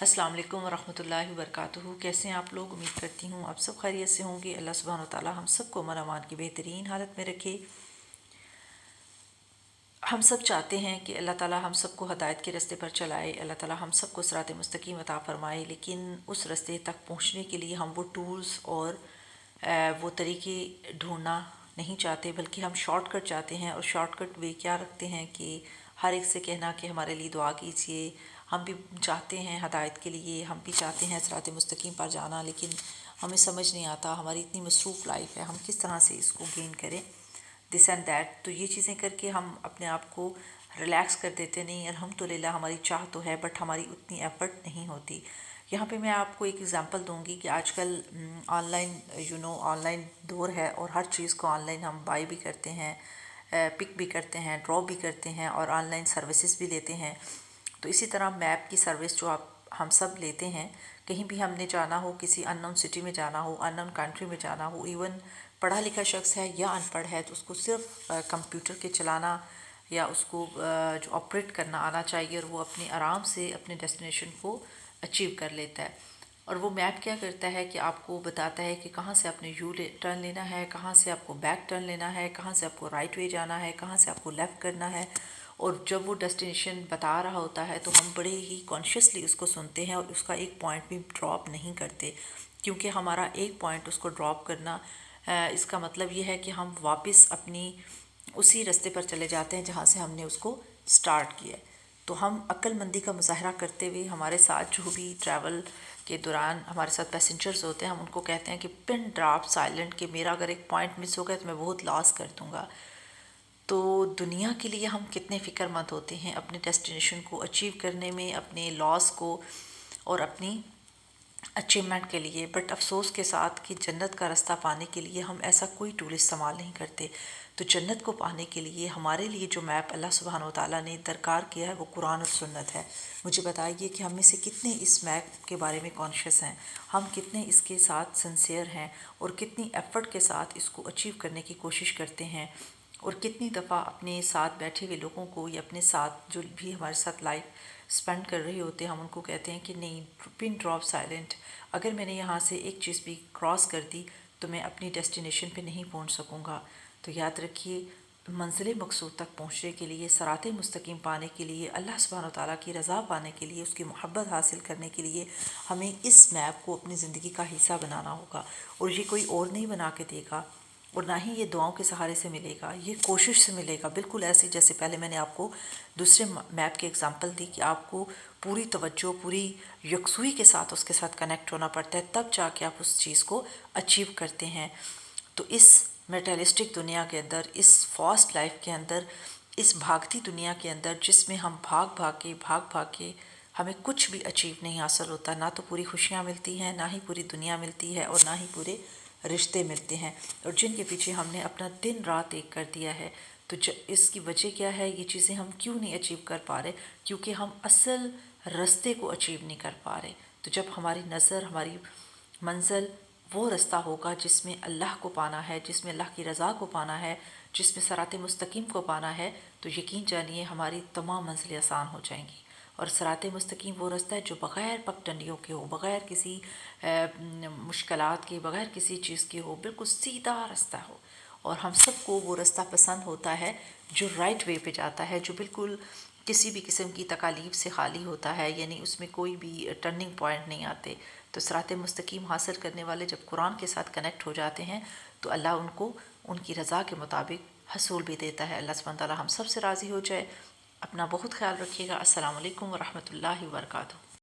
السلام علیکم ورحمۃ اللہ وبرکاتہ۔ کیسے ہیں آپ لوگ؟ امید کرتی ہوں آپ سب خیریت سے ہوں گے۔ اللہ سبحانہ و تعالی ہم سب کو امن امان کی بہترین حالت میں رکھے۔ ہم سب چاہتے ہیں کہ اللہ تعالی ہم سب کو ہدایت کے راستے پر چلائے، اللہ تعالی ہم سب کو صراط مستقیم عطا فرمائے، لیکن اس راستے تک پہنچنے کے لیے ہم وہ ٹولز اور وہ طریقے ڈھونڈنا نہیں چاہتے، بلکہ ہم شارٹ کٹ چاہتے ہیں۔ اور شارٹ کٹ وے کیا رکھتے ہیں کہ ہر ایک سے کہنا کہ ہمارے لیے دعا کیجیے۔ ہم بھی چاہتے ہیں ہدایت کے لیے، ہم بھی چاہتے ہیں صراط مستقیم پر جانا، لیکن ہمیں سمجھ نہیں آتا، ہماری اتنی مصروف لائف ہے، ہم کس طرح سے اس کو گین کریں، دس اینڈ دیٹ۔ تو یہ چیزیں کر کے ہم اپنے آپ کو ریلیکس کر دیتے نہیں۔ الحمدللہ ہماری چاہ تو ہے، بٹ ہماری اتنی ایفرٹ نہیں ہوتی۔ یہاں پہ میں آپ کو ایک ایگزامپل دوں گی کہ آج کل آن لائن آن لائن دور ہے، اور ہر چیز کو آن لائن ہم بائی بھی کرتے ہیں، پک بھی کرتے ہیں، ڈراپ بھی کرتے ہیں، اور آن لائن سروسز بھی لیتے ہیں۔ تو اسی طرح میپ کی سروس جو ہم سب لیتے ہیں، کہیں بھی ہم نے جانا ہو، کسی ان نون سٹی میں جانا ہو، ان نون کنٹری میں جانا ہو، ایون پڑھا لکھا شخص ہے یا ان پڑھ ہے، تو اس کو صرف کمپیوٹر کے چلانا یا اس کو جو آپریٹ کرنا آنا چاہیے، اور وہ اپنے آرام سے اپنے ڈیسٹینیشن کو اچیو کر لیتا ہے۔ اور وہ میپ کیا کرتا ہے کہ آپ کو بتاتا ہے کہ کہاں سے آپ نے یو ٹرن لینا ہے، کہاں سے آپ کو بیک ٹرن لینا ہے، کہاں سے آپ کو رائٹ وے جانا ہے، کہاں سے آپ کو لیفٹ کرنا ہے۔ اور جب وہ ڈیسٹینیشن بتا رہا ہوتا ہے تو ہم بڑے ہی کانشیسلی اس کو سنتے ہیں، اور اس کا ایک پوائنٹ بھی ڈراپ نہیں کرتے، کیونکہ ہمارا ایک پوائنٹ اس کو ڈراپ کرنا اس کا مطلب یہ ہے کہ ہم واپس اپنی اسی راستے پر چلے جاتے ہیں جہاں سے ہم نے اس کو سٹارٹ کیا ہے۔ تو ہم عقل مندی کا مظاہرہ کرتے ہوئے ہمارے ساتھ جو بھی ٹریول کے دوران ہمارے ساتھ پیسنجرز ہوتے ہیں، ہم ان کو کہتے ہیں کہ پن ڈراپ سائلنٹ، کہ میرا اگر ایک پوائنٹ مس ہو گیا تو میں بہت لاس کر دوں گا۔ تو دنیا کے لیے ہم کتنے فکر مند ہوتے ہیں اپنے ڈیسٹینیشن کو اچیو کرنے میں، اپنے لاس کو اور اپنی اچیومنٹ کے لیے، بٹ افسوس کے ساتھ کہ جنت کا راستہ پانے کے لیے ہم ایسا کوئی ٹول استعمال نہیں کرتے۔ تو جنت کو پانے کے لیے ہمارے لیے جو میپ اللہ سبحانہ و تعالیٰ نے درکار کیا ہے وہ قرآن اور سنت ہے۔ مجھے بتائیے کہ ہم میں سے کتنے اس میپ کے بارے میں کانشیس ہیں، ہم کتنے اس کے ساتھ سنسیئر ہیں، اور کتنی ایفرٹ کے ساتھ اس کو اچیو کرنے کی کوشش کرتے ہیں، اور کتنی دفعہ اپنے ساتھ بیٹھے ہوئے لوگوں کو یا اپنے ساتھ جو بھی ہمارے ساتھ لائف اسپینڈ کر رہے ہوتے ہیں، ہم ان کو کہتے ہیں کہ نہیں، پن ڈراپ سائلنٹ، اگر میں نے یہاں سے ایک چیز بھی کراس کر دی تو میں اپنی ڈیسٹینیشن پہ نہیں پہنچ سکوں گا۔ تو یاد رکھیے، منزل مقصود تک پہنچنے کے لیے، صراط مستقیم پانے کے لیے، اللہ سبحانہ و تعالیٰ کی رضا پانے کے لیے، اس کی محبت حاصل کرنے کے لیے ہمیں اس میپ کو اپنی زندگی کا حصہ بنانا ہوگا، اور یہ کوئی اور نہیں بنا کے دے گا، اور نہ ہی یہ دعاؤں کے سہارے سے ملے گا، یہ کوشش سے ملے گا۔ بالکل ایسے جیسے پہلے میں نے آپ کو دوسرے میپ کی اگزامپل دی کہ آپ کو پوری توجہ، پوری یکسوئی کے ساتھ اس کے ساتھ کنیکٹ ہونا پڑتا ہے، تب جا کے آپ اس چیز کو اچیو کرتے ہیں۔ تو اس میٹریلسٹک دنیا کے اندر، اس فاسٹ لائف کے اندر، اس بھاگتی دنیا کے اندر، جس میں ہم بھاگ بھاگ کے ہمیں کچھ بھی اچیو نہیں حاصل ہوتا، نہ تو پوری خوشیاں ملتی ہیں، نہ ہی پوری دنیا ملتی ہے، اور نہ ہی پورے رشتے ملتے ہیں، اور جن کے پیچھے ہم نے اپنا دن رات ایک کر دیا ہے۔ تو اس کی وجہ کیا ہے؟ یہ چیزیں ہم کیوں نہیں اچیو کر پا رہے؟ کیونکہ ہم اصل راستے کو اچیو نہیں کر پا رہے۔ تو جب ہماری نظر، ہماری منزل وہ راستہ ہوگا جس میں اللہ کو پانا ہے، جس میں اللہ کی رضا کو پانا ہے، جس میں صراط مستقیم کو پانا ہے، تو یقین جانیے ہماری تمام منزلیں آسان ہو جائیں گی۔ اور صراط مستقیم وہ راستہ ہے جو بغیر پگڈنڈیوں کے ہو، بغیر کسی مشکلات کے، بغیر کسی چیز کے ہو، بالکل سیدھا راستہ ہو۔ اور ہم سب کو وہ راستہ پسند ہوتا ہے جو رائٹ وے پہ جاتا ہے، جو بالکل کسی بھی قسم کی تکالیف سے خالی ہوتا ہے، یعنی اس میں کوئی بھی ٹرننگ پوائنٹ نہیں آتے۔ تو صراط مستقیم حاصل کرنے والے جب قرآن کے ساتھ کنیکٹ ہو جاتے ہیں تو اللہ ان کو ان کی رضا کے مطابق حصول بھی دیتا ہے۔ اللہ سبحانہ تعالیٰ ہم سب سے راضی ہو جائے۔ اپنا بہت خیال رکھیے گا۔ السلام علیکم ورحمۃ اللہ وبرکاتہ۔